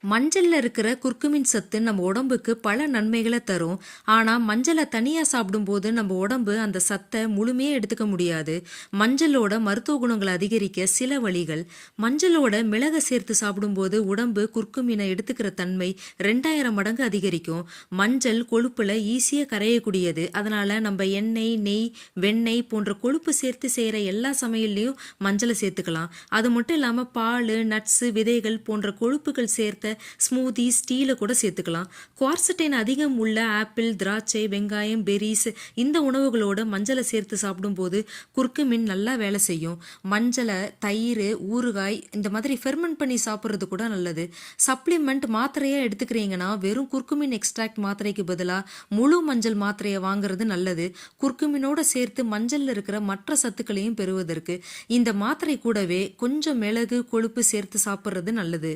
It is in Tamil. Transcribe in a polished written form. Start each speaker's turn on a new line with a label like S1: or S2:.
S1: மஞ்சள்ல இருக்கிற குர்குமின் சத்து நம்ம உடம்புக்கு பல நன்மைகளை தரும். ஆனா மஞ்சளை தனியா சாப்பிடும்போது நம்ம உடம்பு அந்த சத்தை முழுமையா எடுத்துக்க முடியாது. மஞ்சளோட மருத்துவ குணங்களை அதிகரிக்க சில வழிகள். மஞ்சளோட மிளகை சேர்த்து சாப்பிடும்போது உடம்பு குர்குமினை எடுத்துக்கிற தன்மை 2000 மடங்கு அதிகரிக்கும். மஞ்சள் கொழுப்புல ஈஸியா கரையக்கூடியது. அதனால நம்ம எண்ணெய், நெய், வெண்ணெய் போன்ற கொழுப்பு சேர்த்து செய்யற எல்லா சமையல்லையும் மஞ்சளை சேர்த்துக்கலாம். அது மட்டும் இல்லாம பால், நட்ஸ், விதைகள் போன்ற கொழுப்புகள் சேர்த்த ஸ்மூதிஸ், டீல கூட சேர்த்துக்கலாம். குவார்சடைன் அதிகம் உள்ள ஆப்பிள், திராட்சை, வெங்காயம், பெரிஸ் இந்த உணவுகளோட மஞ்சளை சேர்த்து சாப்பிடும்போது குர்குமின் நல்லா வேலை செய்யும். மஞ்சளை தயிர், ஊறுகாய் இந்த மாதிரி ஃபெர்மெண்ட் பண்ணி சாப்பிட்றது கூட நல்லது. சப்ளிமெண்ட் மாத்திரையா எடுத்துக்கிறீங்கன்னா வெறும் குர்குமின் எக்ஸ்ட்ராக்ட் மாத்திரைக்கு பதிலாக முழு மஞ்சள் மாத்திரையை வாங்குறது நல்லது. குர்குமினோட சேர்த்து மஞ்சள்ல இருக்கிற மற்ற சத்துக்களையும் பெறுவதற்கு இந்த மாத்திரை கூடவே கொஞ்சம் மிளகு, கொழுப்பு சேர்த்து சாப்பிட்றது நல்லது.